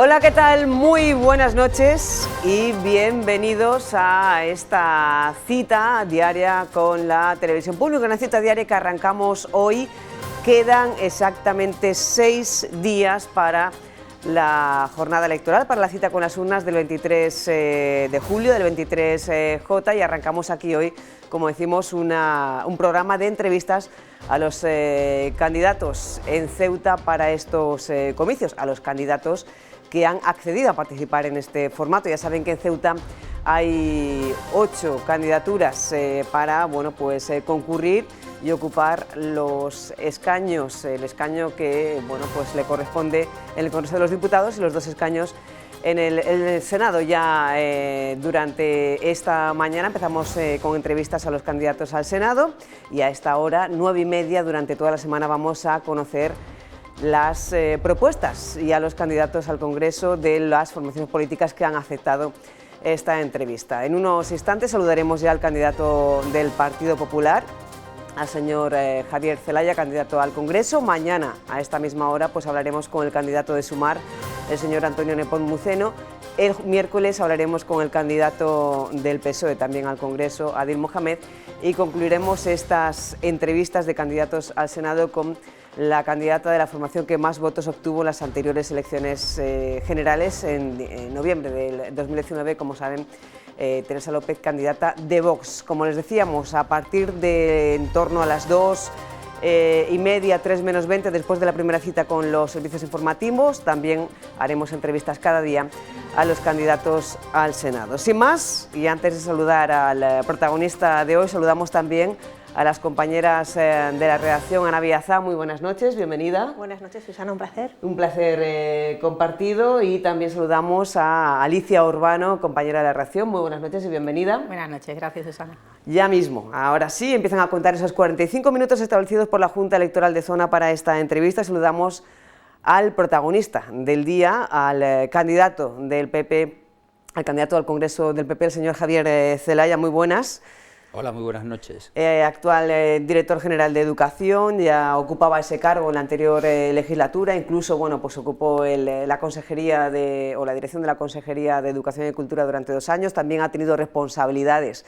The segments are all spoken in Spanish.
Hola, ¿qué tal? Muy buenas noches y bienvenidos a esta cita diaria con la televisión pública, una cita diaria que arrancamos hoy. Quedan exactamente 6 días para la jornada electoral, para la cita con las urnas del 23 de julio, del 23J, y arrancamos aquí hoy, como decimos, un programa de entrevistas a los candidatos en Ceuta para estos comicios, a los candidatos que han accedido a participar en este formato. Ya saben que en Ceuta hay 8 candidaturas para concurrir y ocupar los escaños, el escaño que le corresponde en el Congreso de los Diputados y los 2 escaños en el Senado. Ya durante esta mañana empezamos con entrevistas a los candidatos al Senado y a esta hora, 9:30, durante toda la semana vamos a conocer las propuestas y a los candidatos al Congreso de las formaciones políticas que han aceptado esta entrevista. En unos instantes saludaremos ya al candidato del Partido Popular, al señor Javier Zelaya, candidato al Congreso. Mañana, a esta misma hora, pues hablaremos con el candidato de Sumar, el señor Antonio Nepomuceno. El miércoles hablaremos con el candidato del PSOE también al Congreso, Adil Mohamed, y concluiremos estas entrevistas de candidatos al Senado con la candidata de la formación que más votos obtuvo en las anteriores elecciones generales en noviembre del 2019, como saben, Teresa López, candidata de Vox. Como les decíamos, a partir de en torno a las 2:30, 3 menos 20, después de la primera cita con los servicios informativos, también haremos entrevistas cada día a los candidatos al Senado. Sin más, y antes de saludar al protagonista de hoy, saludamos también a las compañeras de la redacción. Ana Villazá, muy buenas noches, bienvenida. Buenas noches, Susana, un placer. Un placer compartido, y también saludamos a Alicia Urbano, compañera de la redacción. Muy buenas noches y bienvenida. Buenas noches, gracias, Susana. Ya mismo, ahora sí, empiezan a contar esos 45 minutos establecidos por la Junta Electoral de Zona para esta entrevista. Saludamos al protagonista del día, al candidato del PP, al candidato al Congreso del PP, el señor Javier Zelaya. Muy buenas. Hola, muy buenas noches. Actual director general de Educación, ya ocupaba ese cargo en la anterior legislatura, incluso ocupó la consejería o la dirección de la Consejería de Educación y Cultura durante 2 años. También ha tenido responsabilidades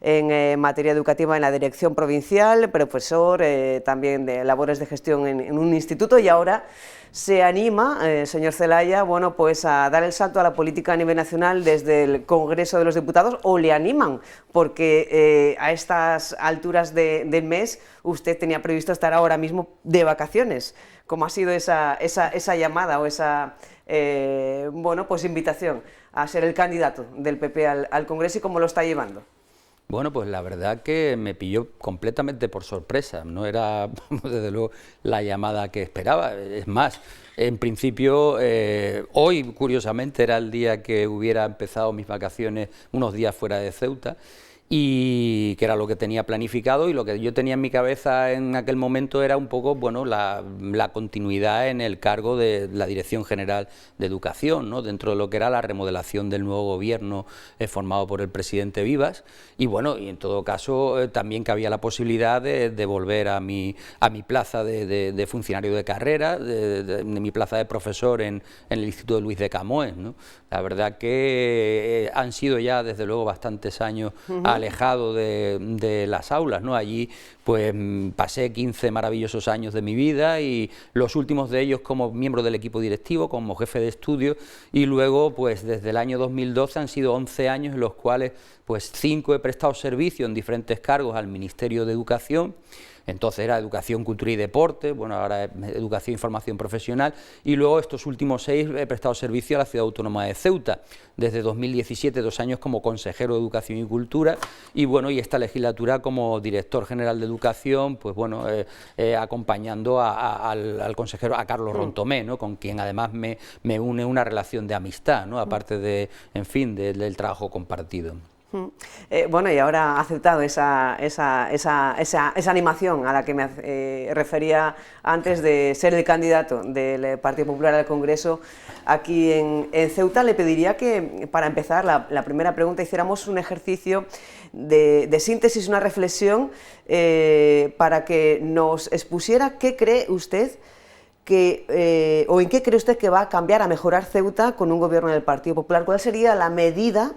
en materia educativa en la dirección provincial, profesor, también de labores de gestión en un instituto, y ahora se anima, señor Zelaya, a dar el salto a la política a nivel nacional desde el Congreso de los Diputados, o le animan, porque a estas alturas del mes usted tenía previsto estar ahora mismo de vacaciones. ¿Cómo ha sido esa llamada o esa invitación a ser el candidato del PP al Congreso, y cómo lo está llevando? Bueno, pues la verdad que me pilló completamente por sorpresa, no era desde luego la llamada que esperaba. Es más, en principio, hoy curiosamente era el día que hubiera empezado mis vacaciones, unos días fuera de Ceuta, y que era lo que tenía planificado, y lo que yo tenía en mi cabeza en aquel momento era un poco la continuidad en el cargo de la Dirección General de Educación, ¿no?, dentro de lo que era la remodelación del nuevo gobierno formado por el presidente Vivas, y en todo caso también que había la posibilidad de volver a mi plaza de funcionario de carrera, de mi plaza de profesor en el Instituto Luis de Camões, ¿no? La verdad que han sido ya desde luego bastantes años alejado de las aulas, ¿no? Allí pues pasé 15 maravillosos años de mi vida, y los últimos de ellos como miembro del equipo directivo, como jefe de estudio, y luego pues desde el año 2012 han sido 11 años en los cuales pues 5 he prestado servicio en diferentes cargos al Ministerio de Educación. Entonces era Educación, Cultura y Deporte, ahora es Educación y Formación Profesional, y luego estos últimos 6 he prestado servicio a la Ciudad Autónoma de Ceuta, desde 2017, 2 años como consejero de Educación y Cultura, y esta legislatura como director general de Educación, acompañando al consejero, a Carlos Rontomé, ¿no?, con quien además me une una relación de amistad, ¿no?, aparte del trabajo compartido. Y ahora ha aceptado esa animación a la que me refería antes, de ser el candidato del Partido Popular al Congreso aquí en Ceuta. Le pediría que, para empezar, la primera pregunta, hiciéramos un ejercicio de síntesis, una reflexión, para que nos expusiera qué cree usted o en qué cree usted que va a cambiar, a mejorar Ceuta con un gobierno del Partido Popular. ¿Cuál sería la medida,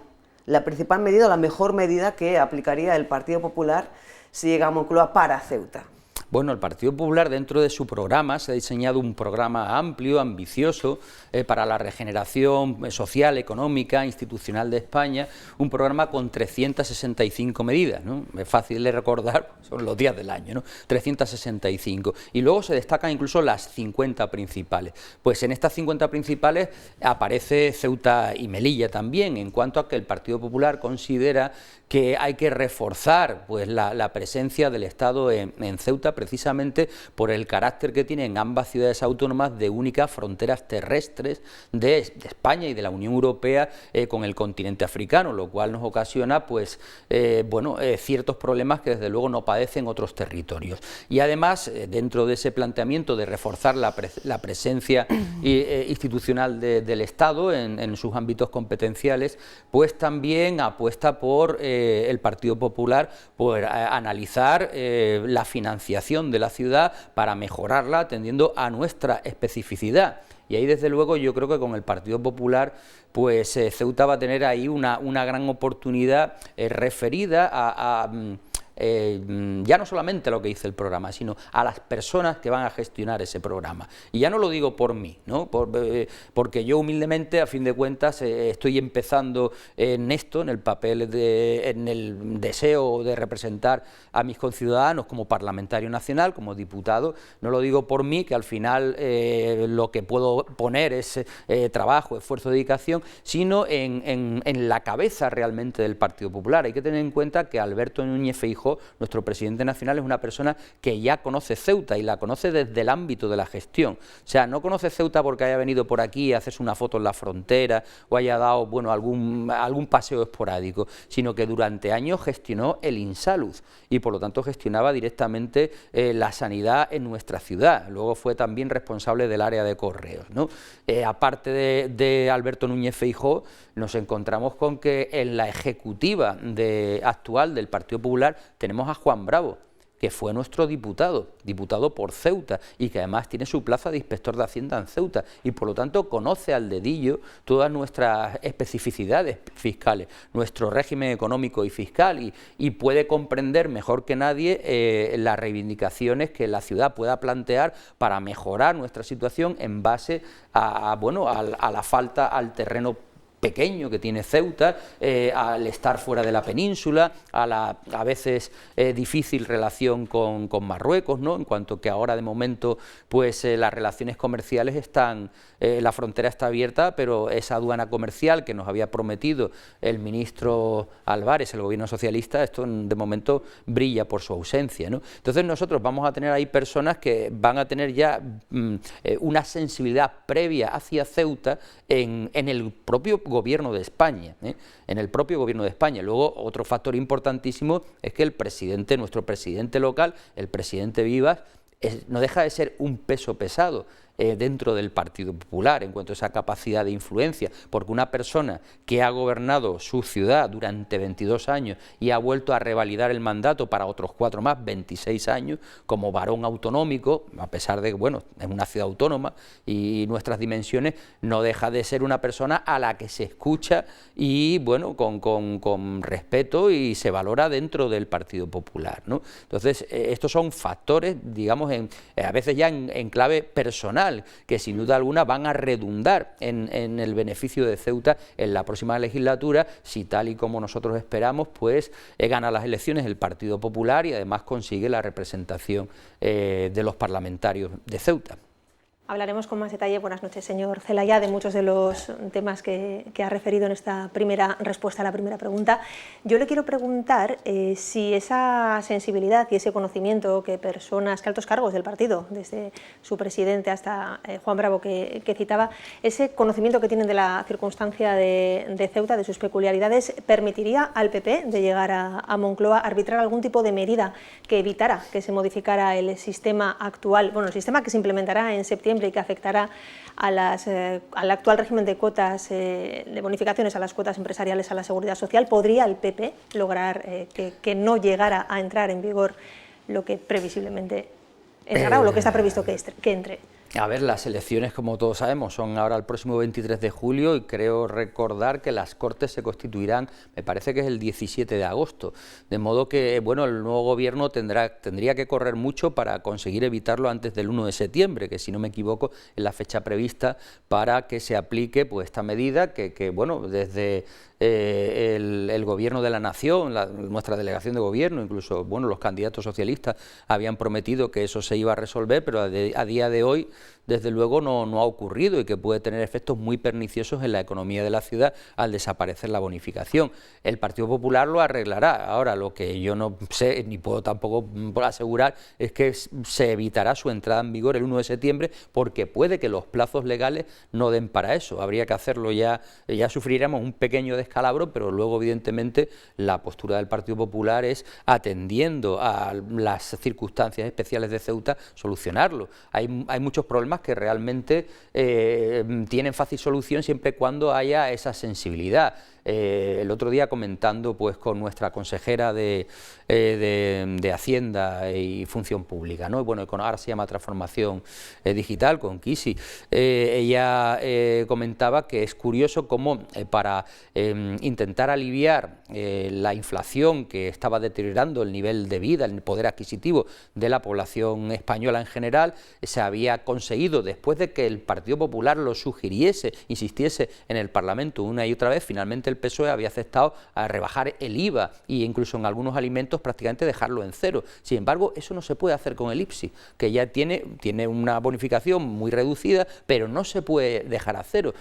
la principal medida o la mejor medida que aplicaría el Partido Popular si llega a Moncloa para Ceuta? Bueno, el Partido Popular, dentro de su programa, se ha diseñado un programa amplio, ambicioso, para la regeneración social, económica, institucional de España, un programa con 365 medidas, ¿no? Es fácil de recordar, son los días del año, ¿no? 365. Y luego se destacan incluso las 50 principales. Pues en estas 50 principales aparece Ceuta y Melilla también, en cuanto a que el Partido Popular considera que hay que reforzar pues, la presencia del Estado en Ceuta, precisamente por el carácter que tienen ambas ciudades autónomas de únicas fronteras terrestres de España y de la Unión Europea con el continente africano, lo cual nos ocasiona pues, ciertos problemas que desde luego no padecen otros territorios. Y además, dentro de ese planteamiento de reforzar la presencia institucional del Estado en sus ámbitos competenciales, pues también apuesta por el Partido Popular por analizar la financiación de la ciudad para mejorarla atendiendo a nuestra especificidad. Y ahí desde luego yo creo que con el Partido Popular pues Ceuta va a tener ahí una gran oportunidad referida a ya no solamente a lo que dice el programa, sino a las personas que van a gestionar ese programa. Y ya no lo digo por mí, ¿no? Porque yo humildemente, a fin de cuentas, estoy empezando en esto, en el papel, en el deseo de representar a mis conciudadanos como parlamentario nacional, como diputado. No lo digo por mí, que al final lo que puedo poner es trabajo, esfuerzo, dedicación, sino en la cabeza realmente del Partido Popular. Hay que tener en cuenta que Alberto Núñez Feijóo, nuestro presidente nacional, es una persona que ya conoce Ceuta y la conoce desde el ámbito de la gestión. O sea, no conoce Ceuta porque haya venido por aquí a hacerse una foto en la frontera o haya dado algún paseo esporádico, sino que durante años gestionó el Insalud y por lo tanto gestionaba directamente la sanidad en nuestra ciudad. Luego fue también responsable del área de correos, ¿no? Aparte de Alberto Núñez Feijóo, nos encontramos con que en la ejecutiva actual del Partido Popular tenemos a Juan Bravo, que fue nuestro diputado por Ceuta y que además tiene su plaza de inspector de Hacienda en Ceuta y por lo tanto conoce al dedillo todas nuestras especificidades fiscales, nuestro régimen económico y fiscal y puede comprender mejor que nadie las reivindicaciones que la ciudad pueda plantear para mejorar nuestra situación en base a la falta al terreno pequeño que tiene Ceuta, al estar fuera de la península, a veces difícil relación con Marruecos, ¿no? En cuanto que ahora de momento pues las relaciones comerciales están, la frontera está abierta, pero esa aduana comercial que nos había prometido el ministro Álvarez, el gobierno socialista, esto de momento brilla por su ausencia, ¿no? Entonces nosotros vamos a tener ahí personas que van a tener ya una sensibilidad previa hacia Ceuta en el propio gobierno de España, en el propio gobierno de España. Luego, otro factor importantísimo es que nuestro presidente local, el presidente Vivas, no deja de ser un peso pesado dentro del Partido Popular en cuanto a esa capacidad de influencia, porque una persona que ha gobernado su ciudad durante 22 años y ha vuelto a revalidar el mandato para otros 4 más, 26 años, como varón autonómico, a pesar de que, bueno, es una ciudad autónoma y nuestras dimensiones, no deja de ser una persona a la que se escucha y, bueno, con respeto y se valora dentro del Partido Popular, ¿no? Entonces, estos son factores, digamos, a veces ya en clave personal, que sin duda alguna van a redundar en el beneficio de Ceuta en la próxima legislatura, si tal y como nosotros esperamos, pues gana las elecciones el Partido Popular y además consigue la representación de los parlamentarios de Ceuta. Hablaremos con más detalle, buenas noches señor Zelaya, de muchos de los temas que ha referido en esta primera respuesta a la primera pregunta. Yo le quiero preguntar si esa sensibilidad y ese conocimiento que personas, que altos cargos del partido, desde su presidente hasta Juan Bravo que citaba, ese conocimiento que tienen de la circunstancia de Ceuta, de sus peculiaridades, ¿permitiría al PP de llegar a Moncloa a arbitrar algún tipo de medida que evitara que se modificara el sistema actual, bueno, el sistema que se implementará en septiembre y que afectará al actual régimen de cuotas, de bonificaciones a las cuotas empresariales a la seguridad social? ¿Podría el PP lograr que no llegara a entrar en vigor lo que previsiblemente entrará o lo que está previsto que entre? A ver, las elecciones, como todos sabemos, son ahora el próximo 23 de julio y creo recordar que las Cortes se constituirán, me parece que es el 17 de agosto, de modo que, bueno, el nuevo gobierno tendría que correr mucho para conseguir evitarlo antes del 1 de septiembre, que si no me equivoco es la fecha prevista para que se aplique pues esta medida que bueno, desde el Gobierno de la Nación, nuestra delegación de gobierno, incluso bueno, los candidatos socialistas habían prometido que eso se iba a resolver, pero a día de hoy desde luego no ha ocurrido y que puede tener efectos muy perniciosos en la economía de la ciudad al desaparecer la bonificación. El Partido Popular lo arreglará. Ahora, lo que yo no sé ni puedo tampoco asegurar es que se evitará su entrada en vigor el 1 de septiembre porque puede que los plazos legales no den para eso. Habría que hacerlo ya sufriremos un pequeño descalabro, pero luego evidentemente la postura del Partido Popular es, atendiendo a las circunstancias especiales de Ceuta, solucionarlo. Hay muchos problemas que realmente tienen fácil solución siempre y cuando haya esa sensibilidad. El otro día comentando pues con nuestra consejera de Hacienda y Función Pública, ¿no? Bueno, ahora se llama Transformación Digital, con Kisi, ella comentaba que es curioso cómo para intentar aliviar la inflación que estaba deteriorando el nivel de vida, el poder adquisitivo de la población española en general, se había conseguido, después de que el Partido Popular lo sugiriese, insistiese en el Parlamento una y otra vez, finalmente el PSOE había aceptado a rebajar el IVA e incluso en algunos alimentos prácticamente dejarlo en cero. Sin embargo, eso no se puede hacer con el IPSI, que ya tiene una bonificación muy reducida, pero no se puede dejar a cero,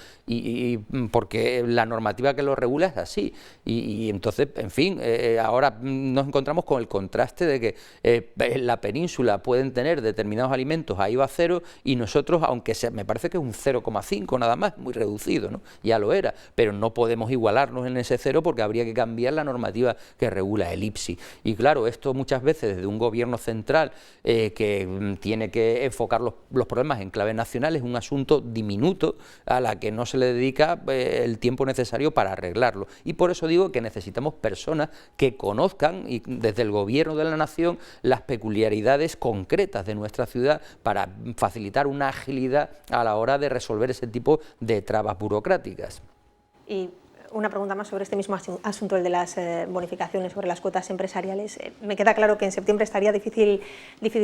porque la normativa que lo regula es así. Y entonces, en fin, ahora nos encontramos con el contraste de que en la península pueden tener determinados alimentos a IVA cero y nosotros, aunque me parece que es un 0,5 nada más, muy reducido, ¿no? Ya lo era, pero no podemos igualarnos en ese cero porque habría que cambiar la normativa que regula el IPSI. Y claro, esto muchas veces desde un gobierno central que tiene que enfocar los problemas en clave nacional es un asunto diminuto a la que no se le dedica el tiempo necesario para arreglarlo. Y por eso digo que necesitamos personas que conozcan y desde el gobierno de la nación las peculiaridades concretas de nuestra ciudad para facilitar una agilidad a la hora de resolver ese tipo de trabas burocráticas. Y una pregunta más sobre este mismo asunto, el de las bonificaciones, sobre las cuotas empresariales. Me queda claro que en septiembre estaría difícil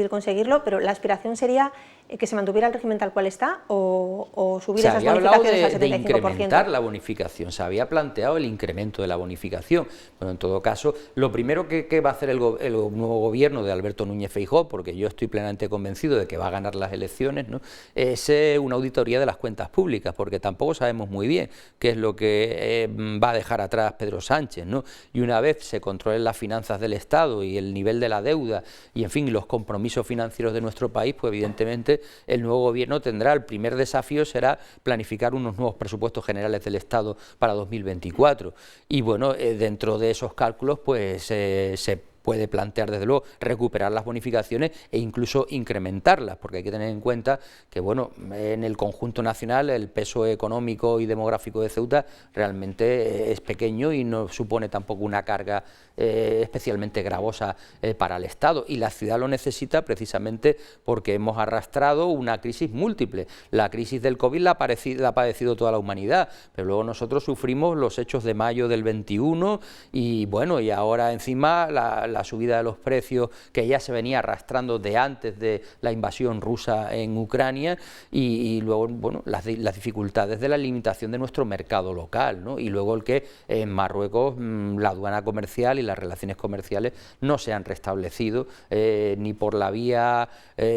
conseguirlo, pero la aspiración sería que se mantuviera el régimen tal cual está o subir esas bonificaciones al 75%. De incrementar la bonificación, se había planteado el incremento de la bonificación. Bueno, en todo caso, lo primero que va a hacer el nuevo gobierno de Alberto Núñez Feijóo, porque yo estoy plenamente convencido de que va a ganar las elecciones, ¿no?, es una auditoría de las cuentas públicas, porque tampoco sabemos muy bien qué es lo que va a dejar atrás Pedro Sánchez, ¿no? Y una vez se controlen las finanzas del Estado y el nivel de la deuda y, en fin, los compromisos financieros de nuestro país, pues evidentemente el nuevo gobierno tendrá, el primer desafío será planificar unos nuevos presupuestos generales del Estado para 2024. Y bueno, dentro de esos cálculos pues se puede plantear desde luego recuperar las bonificaciones e incluso incrementarlas, porque hay que tener en cuenta que bueno, en el conjunto nacional el peso económico y demográfico de Ceuta realmente es pequeño y no supone tampoco una carga especialmente gravosa para el Estado, y la ciudad lo necesita precisamente porque hemos arrastrado una crisis múltiple. La crisis del COVID la ha padecido toda la humanidad, pero luego nosotros sufrimos los hechos de mayo del 21 y bueno, y ahora encima la subida de los precios que ya se venía arrastrando de antes de la invasión rusa en Ucrania y luego bueno, las dificultades de la limitación de nuestro mercado local, ¿no? Y luego el que en Marruecos la aduana comercial y las relaciones comerciales no se han restablecido ni por la vía,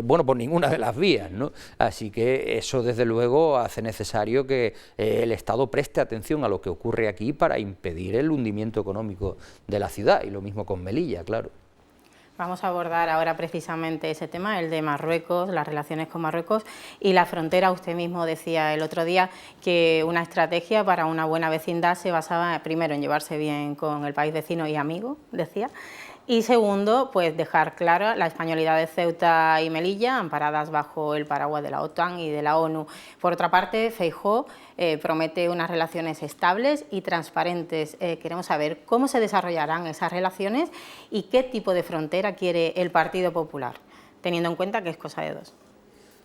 bueno, por ninguna de las vías, ¿no? Así que eso desde luego hace necesario que el Estado preste atención a lo que ocurre aquí para impedir el hundimiento económico de la ciudad, y lo mismo con Melilla, claro. Vamos a abordar ahora precisamente ese tema, el de Marruecos, las relaciones con Marruecos y la frontera. Usted mismo decía el otro día que una estrategia para una buena vecindad se basaba primero en llevarse bien con el país vecino y amigo, decía, y segundo, pues dejar clara la españolidad de Ceuta y Melilla, amparadas bajo el paraguas de la OTAN y de la ONU. Por otra parte, Feijóo promete unas relaciones estables y transparentes. Queremos saber cómo se desarrollarán esas relaciones y qué tipo de frontera quiere el Partido Popular, teniendo en cuenta que es cosa de dos.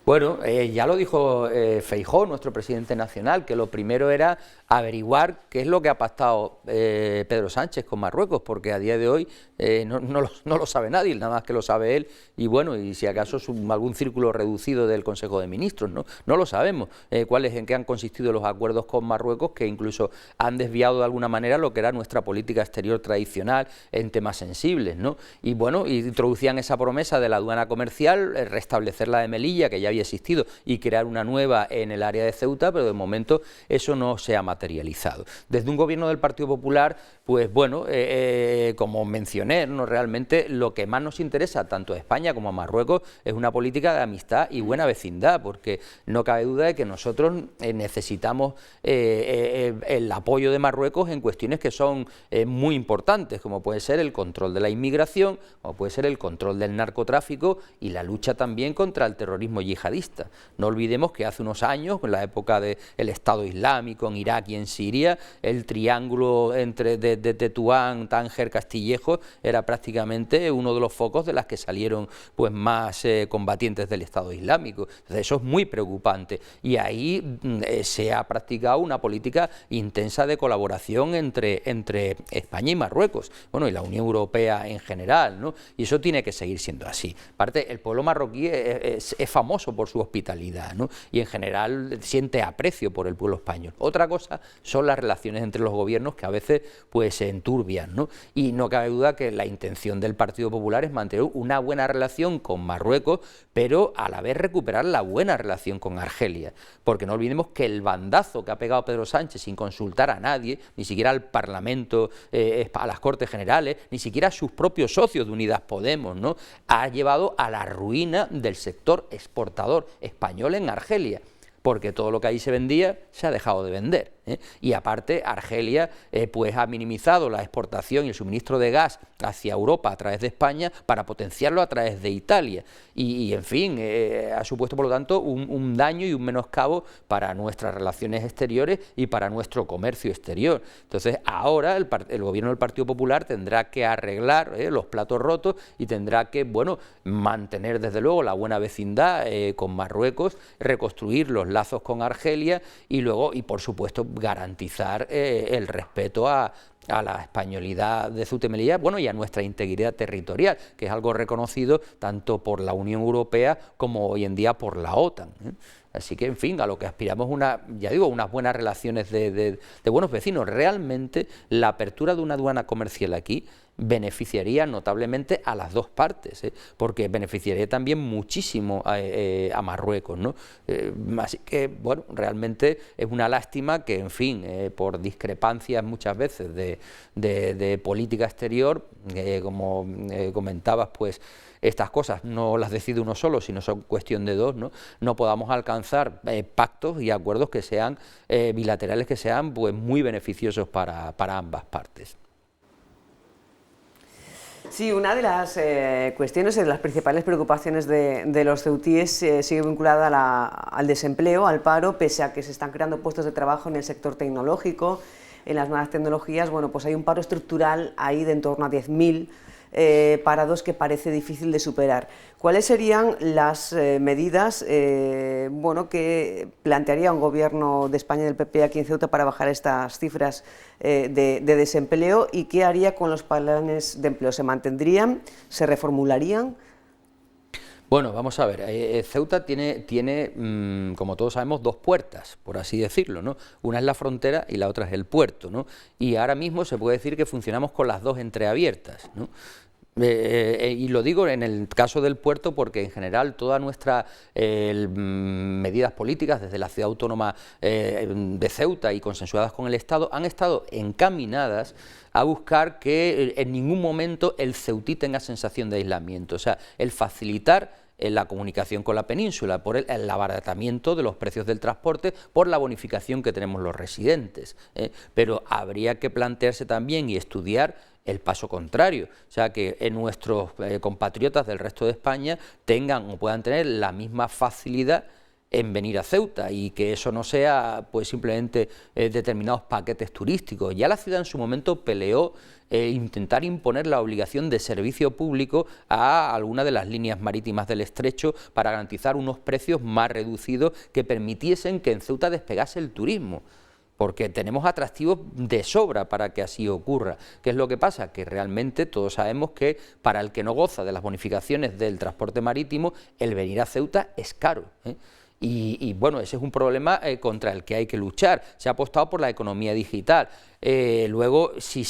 Bueno, ya lo dijo Feijóo, nuestro presidente nacional, que lo primero era averiguar qué es lo que ha pactado Pedro Sánchez con Marruecos, porque a día de hoy no lo sabe nadie, nada más que lo sabe él, y bueno, y si acaso es algún círculo reducido del Consejo de Ministros, no lo sabemos, en qué han consistido los acuerdos con Marruecos, que incluso han desviado de alguna manera lo que era nuestra política exterior tradicional en temas sensibles, ¿no? Y bueno, introducían esa promesa de la aduana comercial, restablecer la de Melilla, que ya había existido, y crear una nueva en el área de Ceuta, pero de momento eso no se ha materializado. Desde un gobierno del Partido Popular, pues bueno, como mencioné, realmente lo que más nos interesa tanto a España como a Marruecos es una política de amistad y buena vecindad, porque no cabe duda de que nosotros necesitamos el apoyo de Marruecos en cuestiones que son muy importantes, como puede ser el control de la inmigración, como puede ser el control del narcotráfico y la lucha también contra el terrorismo yihadista. No olvidemos que hace unos años, en la época del Estado Islámico en Irak y en Siria, el triángulo entre de Tetuán, Tánger, Castillejo era prácticamente uno de los focos de las que salieron pues más combatientes del Estado Islámico. Entonces eso es muy preocupante y ahí se ha practicado una política intensa de colaboración entre España y Marruecos, bueno, y la Unión Europea en general, ¿no? Y eso tiene que seguir siendo así. Aparte, el pueblo marroquí es famoso por su hospitalidad, ¿no? Y en general siente aprecio por el pueblo español. Otra cosa son las relaciones entre los gobiernos que a veces pues se enturbian, ¿no? Y no cabe duda que la intención del Partido Popular es mantener una buena relación con Marruecos, pero a la vez recuperar la buena relación con Argelia, porque no olvidemos que el bandazo que ha pegado Pedro Sánchez sin consultar a nadie, ni siquiera al Parlamento, a las Cortes Generales, ni siquiera a sus propios socios de Unidas Podemos, ¿no? Ha llevado a la ruina del sector exportador español en Argelia, porque todo lo que ahí se vendía se ha dejado de vender, ¿eh? Y aparte Argelia pues ha minimizado la exportación y el suministro de gas hacia Europa a través de España para potenciarlo a través de Italia y en fin, ha supuesto por lo tanto un daño y un menoscabo para nuestras relaciones exteriores y para nuestro comercio exterior. Entonces ahora el gobierno del Partido Popular tendrá que arreglar los platos rotos y tendrá que, bueno, mantener desde luego la buena vecindad con Marruecos, reconstruir los lazos con Argelia y luego, y por supuesto, garantizar el respeto a la españolidad de Ceuta y Melilla, bueno, y a nuestra integridad territorial, que es algo reconocido tanto por la Unión Europea como hoy en día por la OTAN, ¿eh? Así que, en fin, a lo que aspiramos unas buenas relaciones de buenos vecinos. Realmente la apertura de una aduana comercial aquí beneficiaría notablemente a las dos partes, porque beneficiaría también muchísimo a Marruecos, ¿no? Así que, bueno, realmente es una lástima que, en fin, por discrepancias muchas veces de política exterior, como comentabas, pues estas cosas no las decide uno solo, sino son cuestión de dos, no podamos alcanzar pactos y acuerdos que sean bilaterales, que sean pues muy beneficiosos para ambas partes. Sí, una de las cuestiones, de las principales preocupaciones de los ceutíes sigue vinculada al desempleo, al paro, pese a que se están creando puestos de trabajo en el sector tecnológico, en las nuevas tecnologías. Bueno, pues hay un paro estructural ahí de en torno a 10.000 parados que parece difícil de superar. ¿Cuáles serían las medidas que plantearía un gobierno de España, del PP, aquí en Ceuta, para bajar estas cifras de desempleo? ¿Y qué haría con los planes de empleo? ¿Se mantendrían? ¿Se reformularían? Bueno, vamos a ver, Ceuta tiene como todos sabemos, dos puertas, por así decirlo, ¿no? Una es la frontera y la otra es el puerto, ¿no? Y ahora mismo se puede decir que funcionamos con las dos entreabiertas, ¿no? Y lo digo en el caso del puerto porque en general todas nuestras medidas políticas desde la ciudad autónoma de Ceuta y consensuadas con el Estado han estado encaminadas a buscar que en ningún momento el ceutí tenga sensación de aislamiento, o sea, el facilitar la comunicación con la península, por el abaratamiento de los precios del transporte, por la bonificación que tenemos los residentes, pero habría que plantearse también y estudiar el paso contrario, o sea, que nuestros compatriotas del resto de España tengan o puedan tener la misma facilidad en venir a Ceuta y que eso no sea pues simplemente determinados paquetes turísticos. Ya la ciudad en su momento peleó intentar imponer la obligación de servicio público a alguna de las líneas marítimas del estrecho para garantizar unos precios más reducidos que permitiesen que en Ceuta despegase el turismo, porque tenemos atractivos de sobra para que así ocurra. ¿Qué es lo que pasa? Que realmente todos sabemos que para el que no goza de las bonificaciones del transporte marítimo, el venir a Ceuta es caro, ¿eh? Y bueno, ese es un problema contra el que hay que luchar. Se ha apostado por la economía digital. Luego, si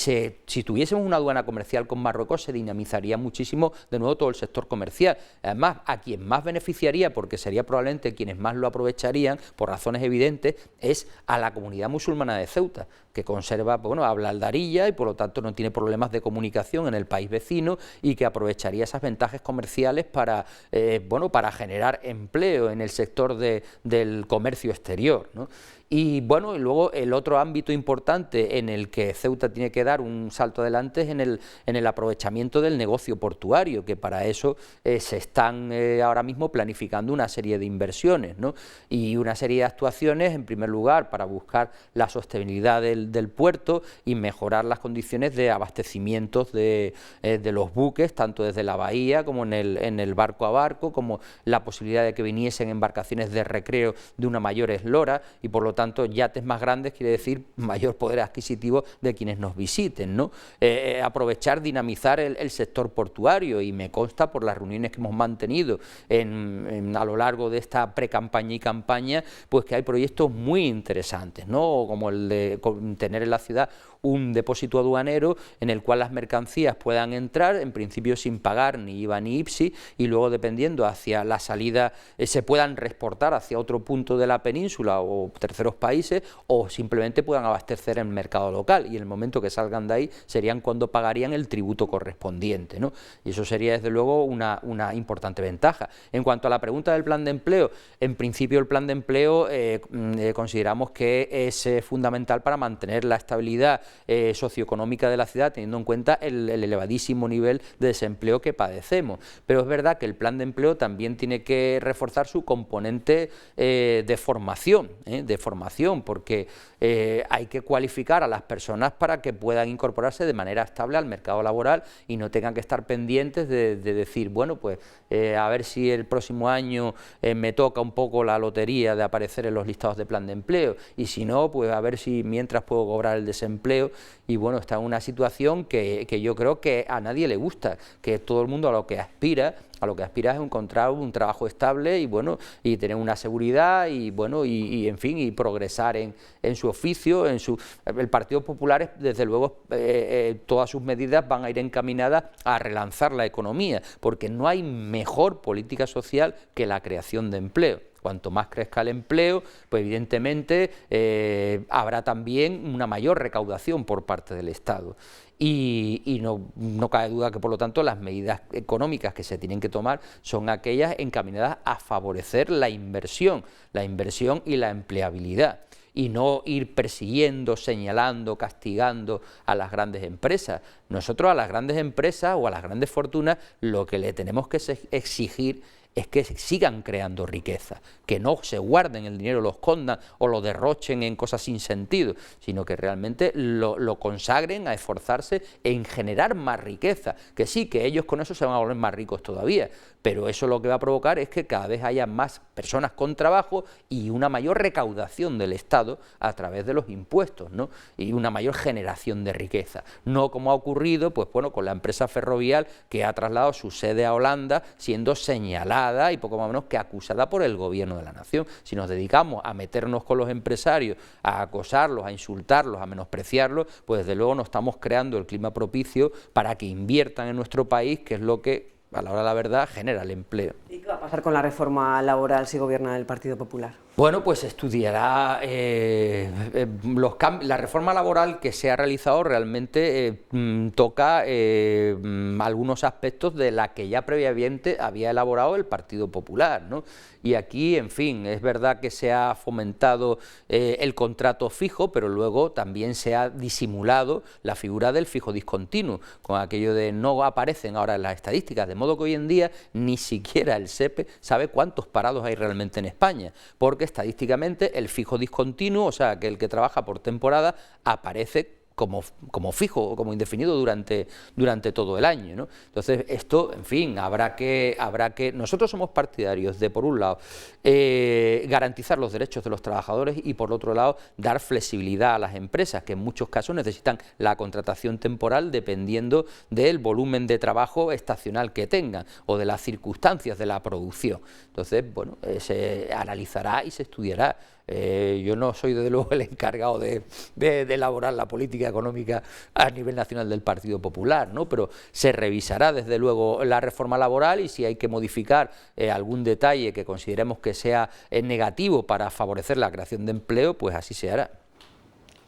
tuviésemos una aduana comercial con Marruecos, se dinamizaría muchísimo de nuevo todo el sector comercial. Además, a quien más beneficiaría, porque sería probablemente quienes más lo aprovecharían, por razones evidentes, es a la comunidad musulmana de Ceuta, que conserva, bueno, habla aldarilla y por lo tanto no tiene problemas de comunicación en el país vecino y que aprovecharía esas ventajas comerciales para, bueno, para generar empleo en el sector del comercio exterior, ¿no? Y bueno, y luego el otro ámbito importante en el que Ceuta tiene que dar un salto adelante es en el aprovechamiento del negocio portuario, que para eso se están ahora mismo planificando una serie de inversiones, ¿no? Y una serie de actuaciones, en primer lugar, para buscar la sostenibilidad del puerto y mejorar las condiciones de abastecimiento de los buques, tanto desde la bahía como en el barco a barco, como la posibilidad de que viniesen embarcaciones de recreo de una mayor eslora y por lo tanto yates más grandes quiere decir mayor poder adquisitivo de quienes nos visiten, ¿no? Aprovechar, dinamizar el sector portuario, y me consta por las reuniones que hemos mantenido a lo largo de esta pre-campaña y campaña, pues que hay proyectos muy interesantes, ¿no? Como el de tener en la ciudad un depósito aduanero en el cual las mercancías puedan entrar, en principio sin pagar ni IVA ni IPSI, y luego dependiendo hacia la salida se puedan reexportar hacia otro punto de la península o terceros países, o simplemente puedan abastecer en el mercado local, y en el momento que salgan de ahí serían cuando pagarían el tributo correspondiente, ¿no? Y eso sería desde luego una importante ventaja. En cuanto a la pregunta del plan de empleo, en principio el plan de empleo consideramos que es fundamental para mantener la estabilidad socioeconómica de la ciudad, teniendo en cuenta el elevadísimo nivel de desempleo que padecemos. Pero es verdad que el plan de empleo también tiene que reforzar su componente de formación, porque hay que cualificar a las personas para que puedan incorporarse de manera estable al mercado laboral y no tengan que estar pendientes de decir, bueno, pues a ver si el próximo año me toca un poco la lotería de aparecer en los listados de plan de empleo, y si no, pues a ver si mientras puedo cobrar el desempleo. Y bueno, está en una situación que yo creo que a nadie le gusta, que todo el mundo a lo que aspira es encontrar un trabajo estable y bueno, y tener una seguridad y bueno, y en fin, y progresar en su oficio, el Partido Popular, desde luego, todas sus medidas van a ir encaminadas a relanzar la economía, porque no hay mejor política social que la creación de empleo. Cuanto más crezca el empleo, pues evidentemente habrá también una mayor recaudación por parte del Estado. Y no cabe duda que, por lo tanto, las medidas económicas que se tienen que tomar son aquellas encaminadas a favorecer la inversión y la empleabilidad, y no ir persiguiendo, señalando, castigando a las grandes empresas. Nosotros a las grandes empresas o a las grandes fortunas lo que le tenemos que exigir es que sigan creando riqueza, que no se guarden el dinero, lo escondan o lo derrochen en cosas sin sentido, sino que realmente lo consagren a esforzarse en generar más riqueza, que sí, que ellos con eso se van a volver más ricos todavía, pero eso lo que va a provocar es que cada vez haya más personas con trabajo y una mayor recaudación del Estado a través de los impuestos, ¿no? Y una mayor generación de riqueza, no como ha ocurrido, pues bueno, con la empresa Ferrovial, que ha trasladado su sede a Holanda, siendo señalada y poco más o menos que acusada por el gobierno de la nación. Si nos dedicamos a meternos con los empresarios, a acosarlos, a insultarlos, a menospreciarlos, pues desde luego no estamos creando el clima propicio para que inviertan en nuestro país, que es lo que, a la hora de la verdad, genera el empleo. ¿Y qué va a pasar con la reforma laboral si gobierna el Partido Popular? Bueno, pues estudiará la reforma laboral que se ha realizado realmente toca algunos aspectos de la que ya previamente había elaborado el Partido Popular, ¿no? Y aquí, en fin, es verdad que se ha fomentado el contrato fijo, pero luego también se ha disimulado la figura del fijo discontinuo, con aquello de no aparecen ahora en las estadísticas, de modo que hoy en día ni siquiera el SEP INDEP sabe cuántos parados hay realmente en España, porque estadísticamente el fijo discontinuo, o sea, que el que trabaja por temporada, aparece como fijo o como indefinido durante todo el año, ¿no? Entonces, esto, en fin, habrá que... Nosotros somos partidarios de, por un lado, garantizar los derechos de los trabajadores y, por otro lado, dar flexibilidad a las empresas, que en muchos casos necesitan la contratación temporal dependiendo del volumen de trabajo estacional que tengan o de las circunstancias de la producción. Entonces, bueno, se analizará y se estudiará. Yo no soy desde luego el encargado de elaborar la política económica a nivel nacional del Partido Popular, ¿no? Pero se revisará desde luego la reforma laboral y si hay que modificar algún detalle que consideremos que sea negativo para favorecer la creación de empleo, pues así se hará.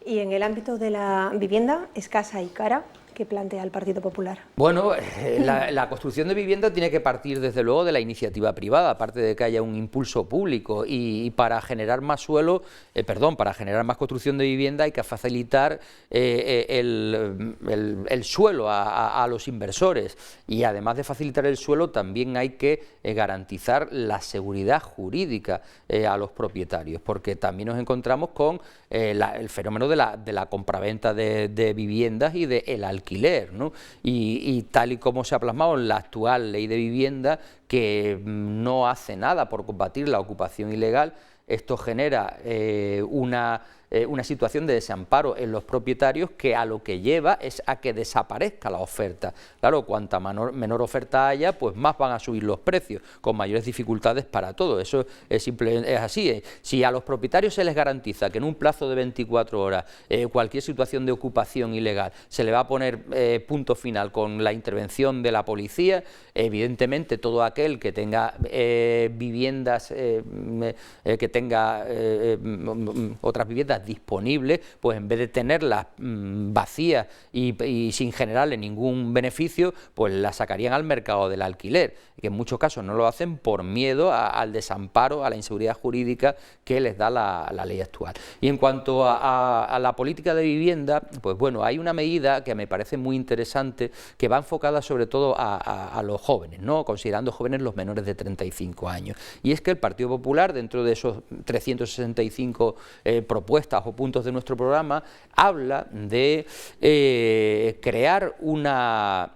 Y en el ámbito de la vivienda escasa y cara, ¿qué plantea el Partido Popular? Bueno, la construcción de vivienda tiene que partir desde luego de la iniciativa privada, aparte de que haya un impulso público y para generar más para generar más construcción de vivienda hay que facilitar el suelo a los inversores y además de facilitar el suelo también hay que garantizar la seguridad jurídica a los propietarios, porque también nos encontramos con el fenómeno de la compraventa de viviendas y del alquiler, ¿no? Y tal y como se ha plasmado en la actual ley de vivienda, que no hace nada por combatir la ocupación ilegal, esto genera una situación de desamparo en los propietarios que a lo que lleva es a que desaparezca la oferta. Claro, cuanta menor oferta haya, pues más van a subir los precios, con mayores dificultades para todo. Eso es así. Si a los propietarios se les garantiza que en un plazo de 24 horas cualquier situación de ocupación ilegal se le va a poner punto final con la intervención de la policía, evidentemente todo aquel que tenga viviendas, que tenga otras viviendas disponibles, pues en vez de tenerlas vacías y sin generarle ningún beneficio, pues las sacarían al mercado del alquiler, que en muchos casos no lo hacen por miedo al desamparo, a la inseguridad jurídica que les da la ley actual. Y en cuanto a la política de vivienda, pues bueno, hay una medida que me parece muy interesante, que va enfocada sobre todo a los jóvenes, ¿no? Considerando jóvenes los menores de 35 años. Y es que el Partido Popular, dentro de esos 365 propuestas o puntos de nuestro programa, habla de crear una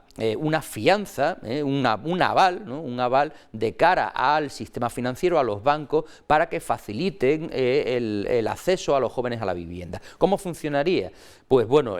fianza, un aval, ¿no? Un aval de cara al sistema financiero, a los bancos, para que faciliten el acceso a los jóvenes a la vivienda. ¿Cómo funcionaría? Pues bueno,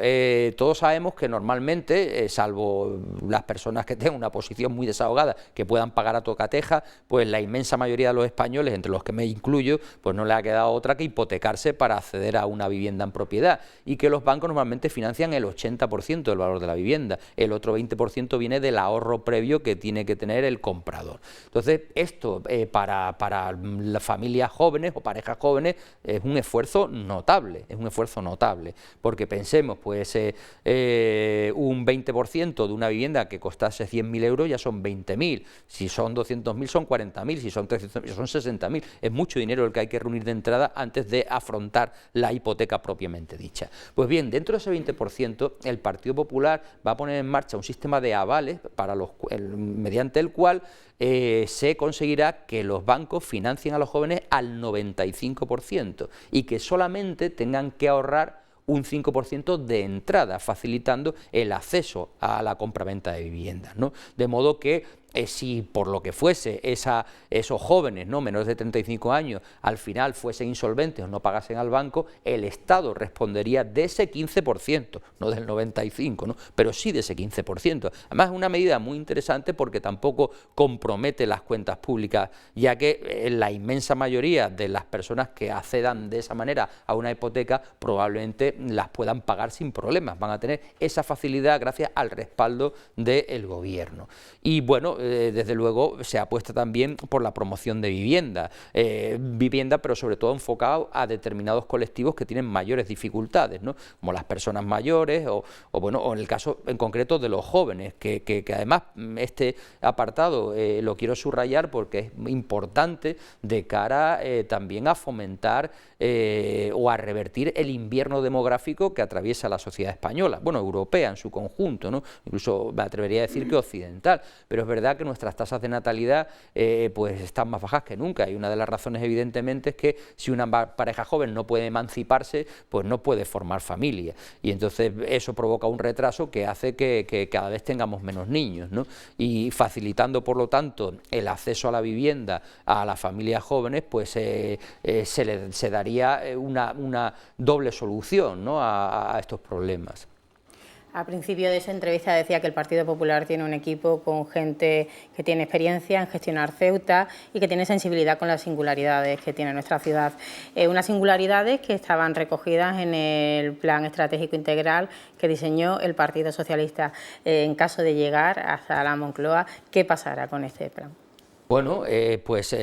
todos sabemos que normalmente, salvo las personas que tengan una posición muy desahogada, que puedan pagar a tocateja, pues la inmensa mayoría de los españoles, entre los que me incluyo, pues no le ha quedado otra que hipotecarse para acceder a una vivienda en propiedad, y que los bancos normalmente financian el 80% del valor de la vivienda, el otro 20% viene del ahorro previo que tiene que tener el comprador. Entonces, esto para las familias jóvenes o parejas jóvenes es un esfuerzo notable, porque pensemos, pues un 20% de una vivienda que costase 100.000 euros ya son 20.000, si son 200.000 son 40.000, si son 300.000 son 60.000, es mucho dinero el que hay que reunir de entrada antes de afrontar la hipoteca propiamente dicha. Pues bien, dentro de ese 20%, el Partido Popular va a poner en marcha un sistema de avales mediante el cual se conseguirá que los bancos financien a los jóvenes al 95% y que solamente tengan que ahorrar un 5% de entrada, facilitando el acceso a la compraventa de viviendas, ¿no? De modo que si por lo que fuese esos jóvenes, ¿no?, menores de 35 años al final fuesen insolventes o no pagasen al banco, el Estado respondería de ese 15%, no del 95%, ¿no?, pero sí de ese 15%. Además es una medida muy interesante porque tampoco compromete las cuentas públicas, ya que la inmensa mayoría de las personas que accedan de esa manera a una hipoteca probablemente las puedan pagar sin problemas, van a tener esa facilidad gracias al respaldo del gobierno. Y bueno, desde luego se apuesta también por la promoción de vivienda, pero sobre todo enfocado a determinados colectivos que tienen mayores dificultades, ¿no?, como las personas mayores o en el caso en concreto de los jóvenes, que además este apartado lo quiero subrayar porque es importante de cara también a fomentar o a revertir el invierno demográfico que atraviesa la sociedad española, bueno, europea en su conjunto, ¿no?, incluso me atrevería a decir que occidental, pero es verdad verdad que nuestras tasas de natalidad pues están más bajas que nunca, y una de las razones evidentemente es que si una pareja joven no puede emanciparse, pues no puede formar familia, y entonces eso provoca un retraso que hace que cada vez tengamos menos niños, ¿no? Y facilitando por lo tanto el acceso a la vivienda a las familias jóvenes, pues se daría una doble solución, ¿no?, a estos problemas. Al principio de esa entrevista decía que el Partido Popular tiene un equipo con gente que tiene experiencia en gestionar Ceuta y que tiene sensibilidad con las singularidades que tiene nuestra ciudad. Unas singularidades que estaban recogidas en el Plan Estratégico Integral que diseñó el Partido Socialista. En caso de llegar hasta la Moncloa, ¿qué pasará con este plan? Bueno, pues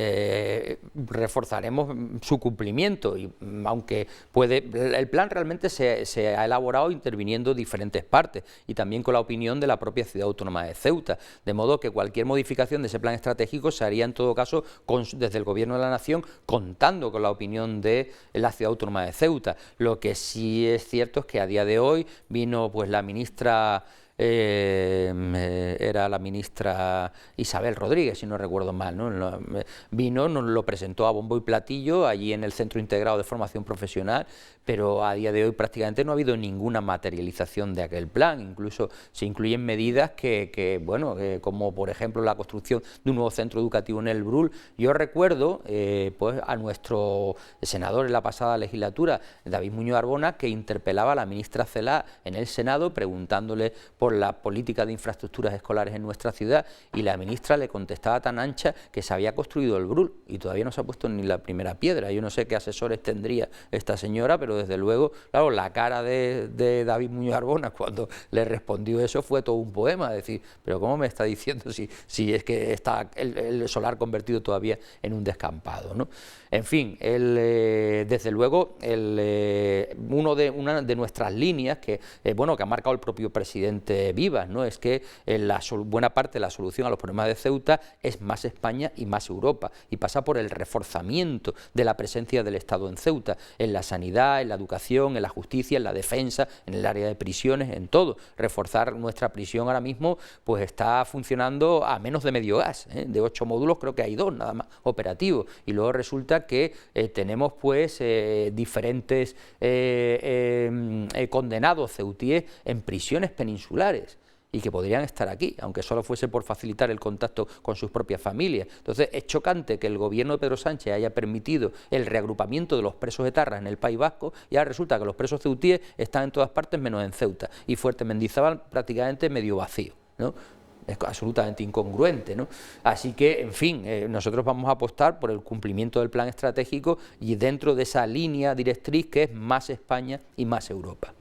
reforzaremos su cumplimiento, y aunque el plan realmente se ha elaborado interviniendo diferentes partes y también con la opinión de la propia Ciudad Autónoma de Ceuta, de modo que cualquier modificación de ese plan estratégico se haría en todo caso desde el Gobierno de la Nación, contando con la opinión de la Ciudad Autónoma de Ceuta. Lo que sí es cierto es que a día de hoy vino pues la ministra... era la ministra Isabel Rodríguez, si no recuerdo mal, ¿no? Vino, nos lo presentó a bombo y platillo allí en el Centro Integrado de Formación Profesional, pero a día de hoy prácticamente no ha habido ninguna materialización de aquel plan. Incluso se incluyen medidas como por ejemplo la construcción de un nuevo centro educativo en el Brul. Yo recuerdo pues a nuestro senador en la pasada legislatura, David Muñoz Arbona, que interpelaba a la ministra Celaá en el Senado preguntándole por la política de infraestructuras escolares en nuestra ciudad, y la ministra le contestaba tan ancha que se había construido el Brul y todavía no se ha puesto ni la primera piedra. Yo no sé qué asesores tendría esta señora, pero desde luego, claro, la cara de David Muñoz Arbona cuando le respondió eso fue todo un poema, decir, pero ¿cómo me está diciendo si es que está el solar convertido todavía en un descampado, ¿no? En fin, desde luego, una de nuestras líneas que ha marcado el propio presidente Vivas, ¿no?, es que buena parte de la solución a los problemas de Ceuta es más España y más Europa, y pasa por el reforzamiento de la presencia del Estado en Ceuta, en la sanidad, en la educación, en la justicia, en la defensa, en el área de prisiones, en todo. Reforzar nuestra prisión ahora mismo pues está funcionando a menos de medio gas, ¿eh? De 8 módulos creo que hay 2 nada más operativos, y luego resulta que tenemos pues diferentes condenados ceutíes en prisiones peninsulares y que podrían estar aquí, aunque solo fuese por facilitar el contacto con sus propias familias. Entonces es chocante que el gobierno de Pedro Sánchez haya permitido el reagrupamiento de los presos etarras en el País Vasco, y ahora resulta que los presos ceutíes están en todas partes menos en Ceuta, y Fuerte Mendizábal prácticamente medio vacío, ¿no? Es absolutamente incongruente, ¿no? Así que, en fin, nosotros vamos a apostar por el cumplimiento del plan estratégico y dentro de esa línea directriz que es más España y más Europa.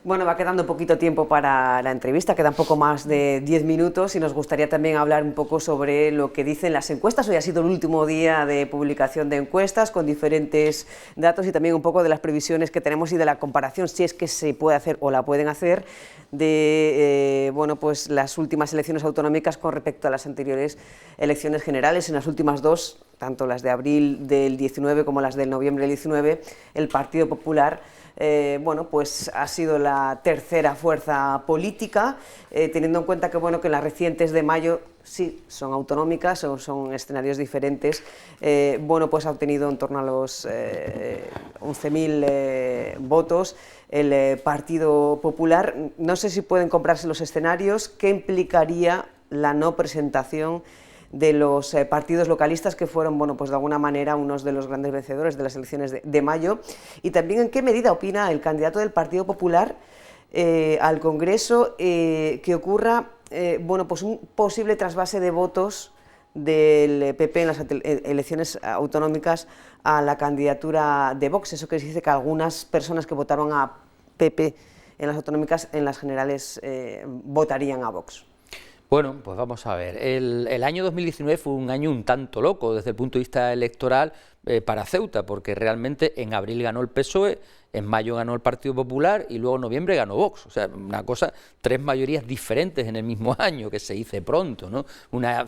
Bueno, va quedando poquito tiempo para la entrevista, quedan poco más de 10 minutos, y nos gustaría también hablar un poco sobre lo que dicen las encuestas. Hoy ha sido el último día de publicación de encuestas con diferentes datos, y también un poco de las previsiones que tenemos y de la comparación, si es que se puede hacer o la pueden hacer, de pues las últimas elecciones autonómicas con respecto a las anteriores elecciones generales. En las últimas dos, tanto las de abril del 19 como las del noviembre del 19, el Partido Popular pues ha sido la tercera fuerza política, teniendo en cuenta que, que las recientes de mayo sí son autonómicas, son escenarios diferentes. Pues ha obtenido en torno a los 11.000 votos el Partido Popular. No sé si pueden comprarse los escenarios. ¿Qué implicaría la no presentación de los partidos localistas, que fueron, pues de alguna manera unos de los grandes vencedores de las elecciones de mayo? Y también, ¿en qué medida opina el candidato del Partido Popular al Congreso que ocurra pues un posible trasvase de votos del PP en las elecciones autonómicas a la candidatura de Vox? Eso que se dice que algunas personas que votaron a PP en las autonómicas, en las generales votarían a Vox. Bueno, pues vamos a ver. El año 2019 fue un año un tanto loco desde el punto de vista electoral, para Ceuta, porque realmente en abril ganó el PSOE, en mayo ganó el Partido Popular y luego en noviembre ganó Vox. O sea, una cosa, 3 mayorías diferentes en el mismo año, que se dice pronto, ¿no? Una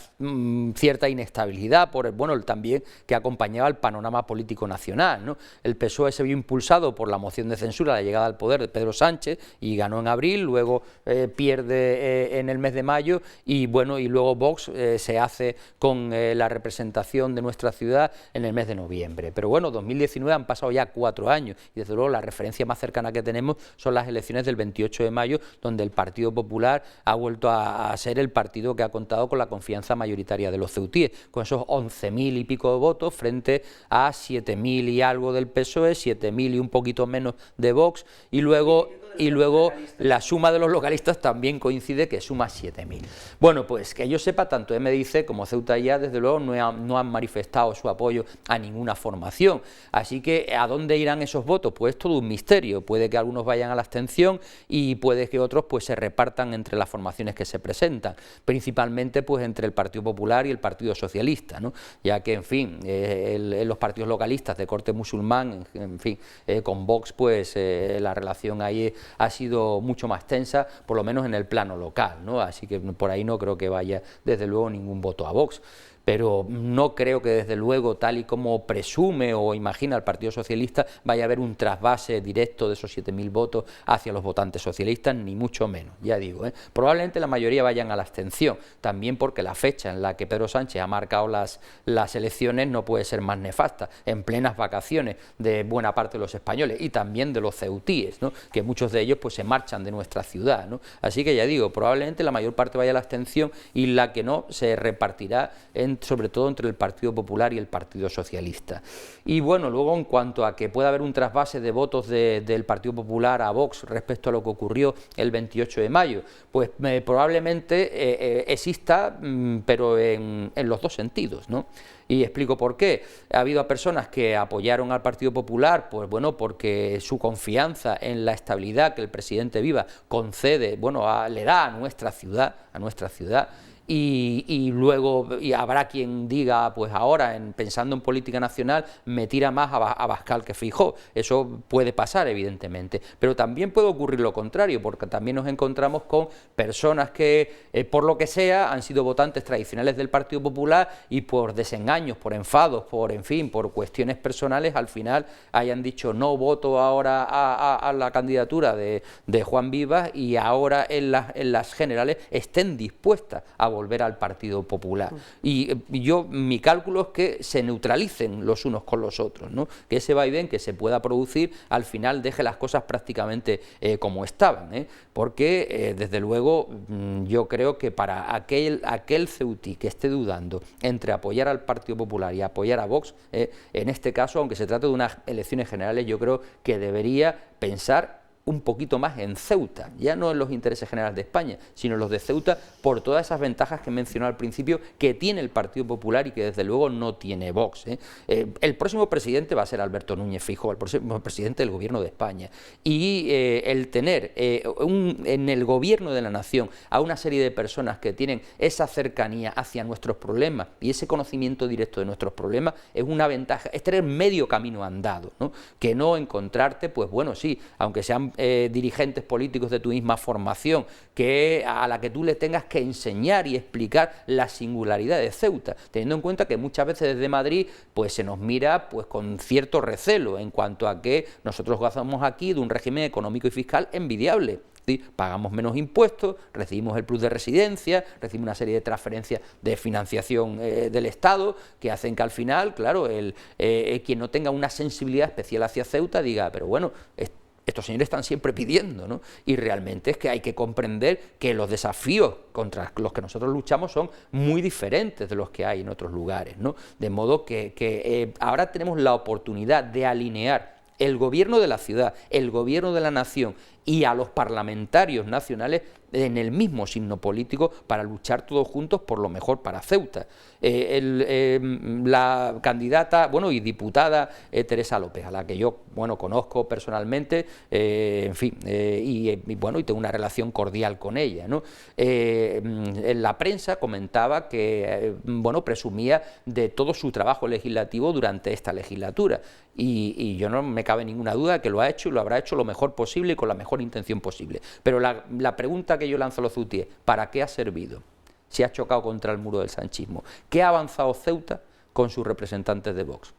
cierta inestabilidad por también que acompañaba el panorama político nacional, ¿no? El PSOE se vio impulsado por la moción de censura, la llegada al poder de Pedro Sánchez, y ganó en abril, luego pierde en el mes de mayo, y luego Vox se hace con la representación de nuestra ciudad en el mes de noviembre. Pero bueno, 2019 han pasado ya 4 años, y desde luego la referencia más cercana que tenemos son las elecciones del 28 de mayo, donde el Partido Popular ha vuelto a ser el partido que ha contado con la confianza mayoritaria de los ceutíes, con esos 11.000 y pico de votos frente a 7.000 y algo del PSOE, 7.000 y un poquito menos de Vox, y luego la suma de los localistas también coincide que suma 7.000. Bueno, pues que yo sepa, tanto MDiC como Ceuta Ya, desde luego, no han manifestado su apoyo a ninguna formación. Así que, ¿a dónde irán esos votos? Pues es todo un misterio. Puede que algunos vayan a la abstención y puede que otros pues se repartan entre las formaciones que se presentan, principalmente pues entre el Partido Popular y el Partido Socialista, ¿no? Ya que, en fin, los partidos localistas de corte musulmán, en fin, con Vox, pues la relación ahí ha sido mucho más tensa, por lo menos en el plano local, ¿no? Así que por ahí no creo que vaya, desde luego, ningún voto a Vox. Pero no creo que, desde luego, tal y como presume o imagina el Partido Socialista, vaya a haber un trasvase directo de esos 7.000 votos hacia los votantes socialistas, ni mucho menos, ya digo, ¿eh? Probablemente la mayoría vayan a la abstención, también porque la fecha en la que Pedro Sánchez ha marcado las elecciones no puede ser más nefasta, en plenas vacaciones de buena parte de los españoles y también de los ceutíes, ¿no? Que muchos de ellos pues se marchan de nuestra ciudad, ¿no? Así que ya digo, probablemente la mayor parte vaya a la abstención, y la que no se repartirá sobre todo entre el Partido Popular y el Partido Socialista. Y bueno, luego, en cuanto a que pueda haber un trasvase de votos del Partido Popular a Vox respecto a lo que ocurrió el 28 de mayo, pues probablemente exista, pero en los dos sentidos, ¿no? Y explico por qué. Ha habido personas que apoyaron al Partido Popular, pues bueno, porque su confianza en la estabilidad que el presidente Viva concede, le da a nuestra ciudad, y luego habrá quien diga, pues ahora, pensando en política nacional, me tira más a Abascal que Feijóo. Eso puede pasar, evidentemente, pero también puede ocurrir lo contrario, porque también nos encontramos con personas que, por lo que sea, han sido votantes tradicionales del Partido Popular y por desengaños, por enfados, por cuestiones personales, al final hayan dicho no voto ahora a la candidatura de Juan Vivas, y ahora en las generales estén dispuestas a volver al Partido Popular. Y mi cálculo es que se neutralicen los unos con los otros, ¿no? Que ese vaivén que se pueda producir al final deje las cosas prácticamente como estaban, ¿eh? Porque desde luego yo creo que para aquel ceutí que esté dudando entre apoyar al Partido Popular y apoyar a Vox, en este caso, aunque se trate de unas elecciones generales, yo creo que debería pensar un poquito más en Ceuta, ya no en los intereses generales de España, sino en los de Ceuta, por todas esas ventajas que he mencionado al principio que tiene el Partido Popular y que desde luego no tiene Vox, ¿eh? El próximo presidente va a ser Alberto Núñez Feijóo, el próximo presidente del Gobierno de España, y el tener en el Gobierno de la Nación a una serie de personas que tienen esa cercanía hacia nuestros problemas y ese conocimiento directo de nuestros problemas es una ventaja, es tener medio camino andado, ¿no? Que no encontrarte, pues bueno, sí, aunque sean dirigentes políticos de tu misma formación, a la que tú le tengas que enseñar y explicar la singularidad de Ceuta, teniendo en cuenta que muchas veces desde Madrid pues se nos mira pues con cierto recelo en cuanto a que nosotros gozamos aquí de un régimen económico y fiscal envidiable. ¿Sí? Pagamos menos impuestos, recibimos el plus de residencia, recibimos una serie de transferencias de financiación del Estado que hacen que al final, claro, quien no tenga una sensibilidad especial hacia Ceuta diga, pero bueno, estos señores están siempre pidiendo, ¿no? Y realmente es que hay que comprender que los desafíos contra los que nosotros luchamos son muy diferentes de los que hay en otros lugares, ¿no? De modo que ahora tenemos la oportunidad de alinear el gobierno de la ciudad, el gobierno de la nación y a los parlamentarios nacionales en el mismo signo político para luchar todos juntos por lo mejor para Ceuta. La candidata, bueno, y diputada Teresa López, a la que yo, bueno, conozco personalmente, en fin, y tengo una relación cordial con ella, ¿no? En la prensa comentaba que, bueno, presumía de todo su trabajo legislativo durante esta legislatura, y yo no me cabe ninguna duda de que lo ha hecho y lo habrá hecho lo mejor posible y con la mejor intención posible. Pero la pregunta que yo lanzo a los ceutíes, ¿para qué ha servido? Si ha chocado contra el muro del sanchismo. ¿Qué ha avanzado Ceuta con sus representantes de Vox?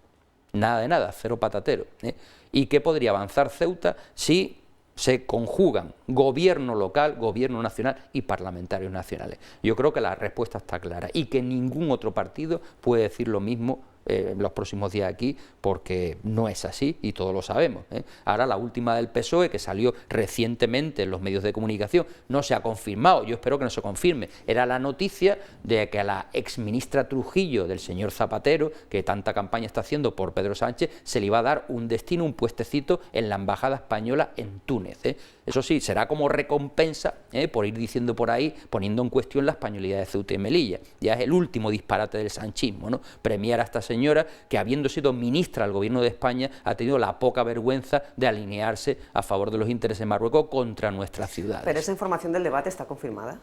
Nada de nada, cero patatero, ¿eh? ¿Y qué podría avanzar Ceuta si se conjugan gobierno local, gobierno nacional y parlamentarios nacionales? Yo creo que la respuesta está clara y que ningún otro partido puede decir lo mismo en los próximos días aquí, porque no es así y todos lo sabemos, ¿eh? Ahora la última del PSOE, que salió recientemente en los medios de comunicación, no se ha confirmado, yo espero que no se confirme, era la noticia de que a la exministra Trujillo del señor Zapatero, que tanta campaña está haciendo por Pedro Sánchez, se le iba a dar un destino, un puestecito en la embajada española en Túnez, ¿eh? Eso sí, será como recompensa, por ir diciendo por ahí, poniendo en cuestión la españolidad de Ceuta y Melilla. Ya es el último disparate del sanchismo, ¿no? Premiar a esta señora que, habiendo sido ministra del gobierno de España, ha tenido la poca vergüenza de alinearse a favor de los intereses de Marruecos contra nuestras ciudades. ¿Pero esa información del debate está confirmada?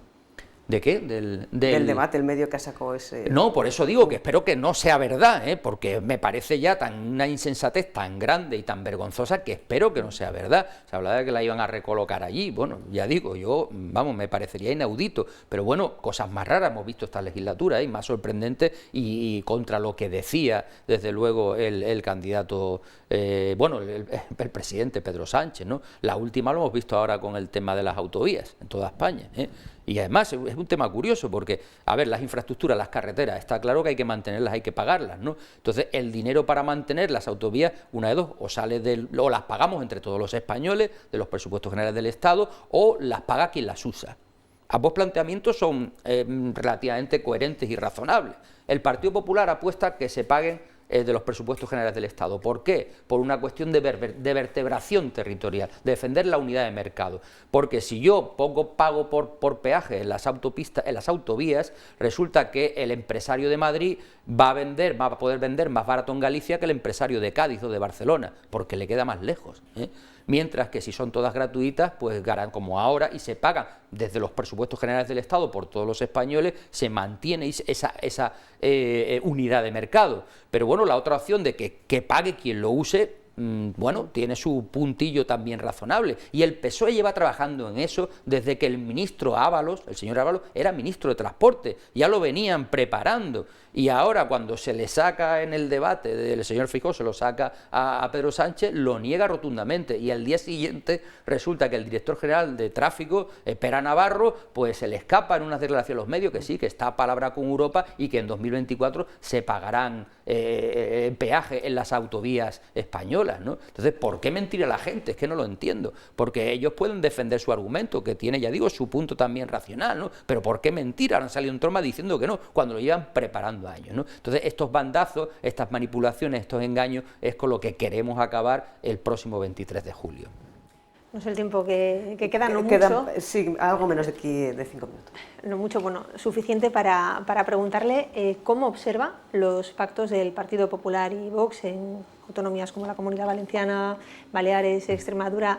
¿De qué? Del debate, el medio que sacó ese... No, por eso digo que espero que no sea verdad, porque me parece ya una insensatez tan grande y tan vergonzosa que espero que no sea verdad. Se hablaba de que la iban a recolocar allí, bueno, ya digo, me parecería inaudito, pero bueno, cosas más raras hemos visto esta legislatura, y más sorprendentes, y contra lo que decía, desde luego, el candidato, el presidente Pedro Sánchez, ¿no? La última lo hemos visto ahora con el tema de las autovías en toda España, Y además es un tema curioso porque, a ver, las infraestructuras, las carreteras, está claro que hay que mantenerlas, hay que pagarlas, ¿no? Entonces, el dinero para mantener las autovías, una de dos, o las pagamos entre todos los españoles, de los presupuestos generales del Estado, o las paga quien las usa. Ambos planteamientos son relativamente coherentes y razonables. El Partido Popular apuesta que se paguen de los presupuestos generales del Estado. ¿Por qué? Por una cuestión de vertebración territorial, de defender la unidad de mercado. Porque si yo pago por peaje en las autopistas, en las autovías, resulta que el empresario de Madrid va a poder vender más barato en Galicia que el empresario de Cádiz o de Barcelona, porque le queda más lejos, Mientras que si son todas gratuitas, pues ganan como ahora y se pagan desde los presupuestos generales del Estado por todos los españoles, se mantiene esa unidad de mercado. Pero bueno, la otra opción de que pague quien lo use, tiene su puntillo también razonable. Y el PSOE lleva trabajando en eso desde que el ministro Ábalos, el señor Ábalos, era ministro de Transporte. Ya lo venían preparando. Y ahora, cuando se le saca en el debate del señor Feijóo, se lo saca a Pedro Sánchez, lo niega rotundamente. Y al día siguiente resulta que el director general de Tráfico, Pera Navarro, pues se le escapa en unas declaraciones a los medios que sí, que está a palabra con Europa y que en 2024 se pagarán peaje en las autovías españolas, ¿no? Entonces, ¿por qué mentir a la gente? Es que no lo entiendo. Porque ellos pueden defender su argumento, que tiene, ya digo, su punto también racional, ¿no? Pero ¿por qué mentir? Ahora han salido en troma diciendo que no, cuando lo llevan preparando años, ¿no? Entonces, estos bandazos, estas manipulaciones, estos engaños, es con lo que queremos acabar el próximo 23 de julio. No sé el tiempo que queda, no mucho. Sí, algo menos de 5 minutos. No mucho, bueno, suficiente para preguntarle cómo observa los pactos del Partido Popular y Vox en autonomías como la Comunidad Valenciana, Baleares, Extremadura.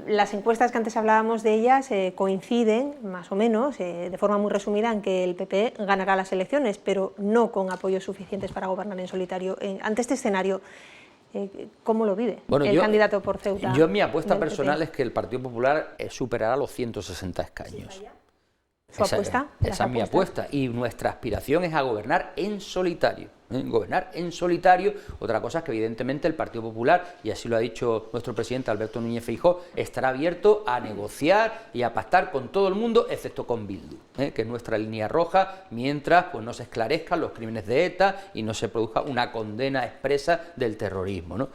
Las encuestas que antes hablábamos de ellas coinciden, más o menos, de forma muy resumida, en que el PP ganará las elecciones, pero no con apoyos suficientes para gobernar en solitario. Ante este escenario, ¿cómo lo vive el candidato por Ceuta? Mi apuesta personal es que el Partido Popular superará los 160 escaños. ¿Su apuesta? Esa es mi apuesta, y nuestra aspiración es a gobernar en solitario. Gobernar en solitario. Otra cosa es que evidentemente el Partido Popular, y así lo ha dicho nuestro presidente Alberto Núñez Feijóo, estará abierto a negociar y a pactar con todo el mundo, excepto con Bildu, que es nuestra línea roja, mientras pues no se esclarezcan los crímenes de ETA y no se produzca una condena expresa del terrorismo, ¿no?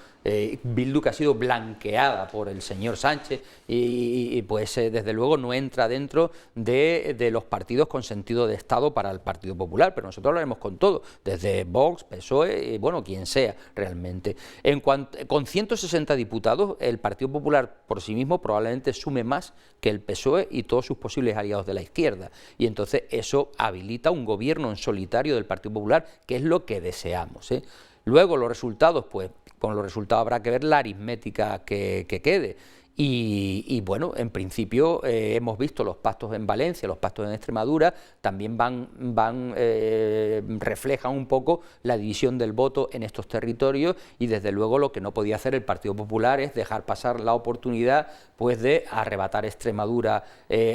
Bildu, que ha sido blanqueada por el señor Sánchez y pues desde luego no entra dentro de los partidos con sentido de Estado para el Partido Popular, pero nosotros lo haremos con todo, desde Vox, Vox, PSOE, bueno, quien sea realmente. Con 160 diputados, el Partido Popular por sí mismo probablemente sume más que el PSOE y todos sus posibles aliados de la izquierda. Y entonces eso habilita un gobierno en solitario del Partido Popular, que es lo que deseamos, ¿eh? Luego los resultados, pues con los resultados habrá que ver la aritmética que quede. Y bueno, en principio hemos visto los pactos en Valencia, los pactos en Extremadura, también reflejan un poco la división del voto en estos territorios, y desde luego lo que no podía hacer el Partido Popular es dejar pasar la oportunidad pues de arrebatar Extremadura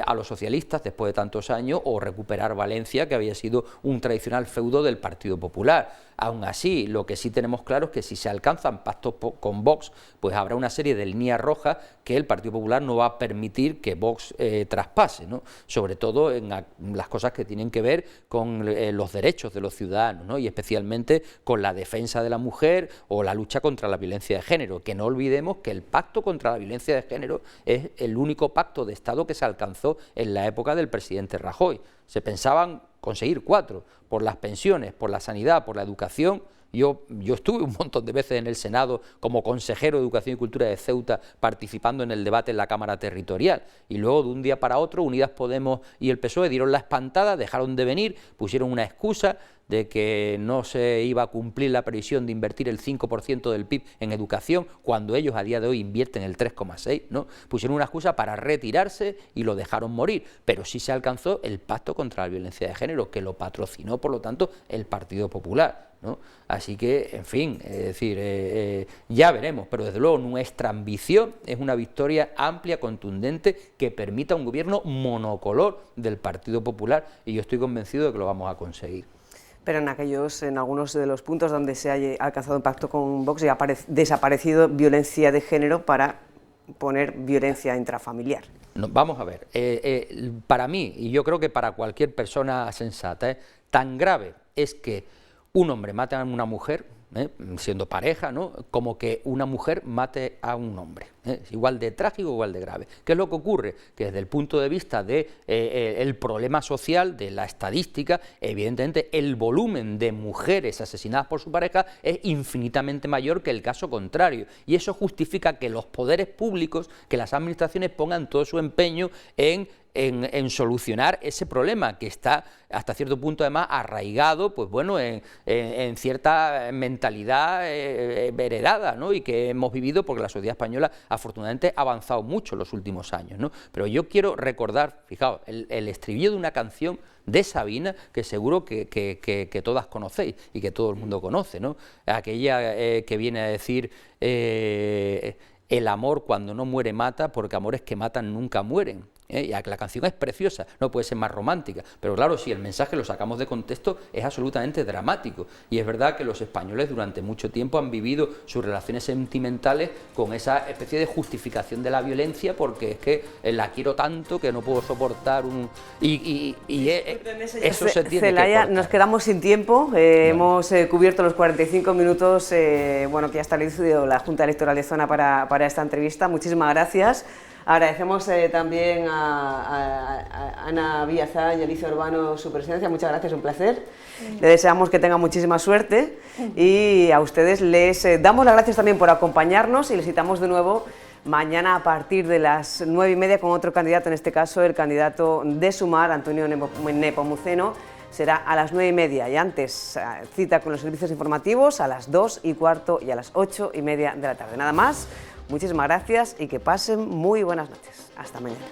a los socialistas después de tantos años, o recuperar Valencia, que había sido un tradicional feudo del Partido Popular. Aún así, lo que sí tenemos claro es que si se alcanzan pactos con Vox, pues habrá una serie de líneas rojas que el Partido Popular no va a permitir que Vox traspase, ¿no? Sobre todo en las cosas que tienen que ver con los derechos de los ciudadanos, ¿no? Y especialmente con la defensa de la mujer o la lucha contra la violencia de género, que no olvidemos que el pacto contra la violencia de género es el único pacto de Estado que se alcanzó en la época del presidente Rajoy. Se pensaban conseguir 4, por las pensiones, por la sanidad, por la educación. Yo estuve un montón de veces en el Senado como consejero de Educación y Cultura de Ceuta, participando en el debate en la Cámara Territorial, y luego de un día para otro Unidas Podemos y el PSOE dieron la espantada, dejaron de venir, pusieron una excusa de que no se iba a cumplir la previsión de invertir el 5% del PIB en educación, cuando ellos a día de hoy invierten el 3,6%, ¿no? Pusieron una excusa para retirarse y lo dejaron morir, pero sí se alcanzó el pacto contra la violencia de género, que lo patrocinó, por lo tanto, el Partido Popular, ¿no? Así que, en fin, es decir, ya veremos, pero desde luego nuestra ambición es una victoria amplia, contundente, que permita un gobierno monocolor del Partido Popular, y yo estoy convencido de que lo vamos a conseguir. Pero en algunos de los puntos donde se haya alcanzado un pacto con Vox, ha desaparecido violencia de género para poner violencia intrafamiliar. No, vamos a ver, para mí, y yo creo que para cualquier persona sensata, tan grave es que un hombre mate a una mujer, siendo pareja, ¿no?, como que una mujer mate a un hombre. Es igual de trágico, igual de grave. ¿Qué es lo que ocurre? Que desde el punto de vista del problema social, de la estadística, evidentemente el volumen de mujeres asesinadas por su pareja es infinitamente mayor que el caso contrario. Y eso justifica que los poderes públicos, que las administraciones pongan todo su empeño en solucionar ese problema, que está hasta cierto punto además arraigado, pues bueno, en cierta mentalidad heredada, ¿no?, y que hemos vivido porque la sociedad española afortunadamente ha avanzado mucho en los últimos años, ¿no? Pero yo quiero recordar, fijaos, el estribillo de una canción de Sabina, que seguro que todas conocéis y que todo el mundo conoce, ¿no? Aquella que viene a decir: el amor cuando no muere mata, porque amores que matan nunca mueren. Y la canción es preciosa, no puede ser más romántica, pero claro, si el mensaje lo sacamos de contexto es absolutamente dramático, y es verdad que los españoles durante mucho tiempo han vivido sus relaciones sentimentales con esa especie de justificación de la violencia, porque es que la quiero tanto que no puedo soportar eso se tiene Celaya, que cortar. nos quedamos sin tiempo, hemos cubierto los 45 minutos bueno, que ya está establecido la Junta Electoral de Zona para esta entrevista. Muchísimas gracias. Agradecemos también a Ana Villazá y a Alicia Urbano su presencia. Muchas gracias, un placer. Le deseamos que tengan muchísima suerte, y a ustedes les damos las gracias también por acompañarnos, y les citamos de nuevo mañana a partir de las 9:30 con otro candidato, en este caso el candidato de Sumar, Antonio Nepomuceno. Será a las 9:30, y antes cita con los servicios informativos a las 2:15 y a las 8:30 de la tarde. Nada más. Muchísimas gracias y que pasen muy buenas noches. Hasta mañana.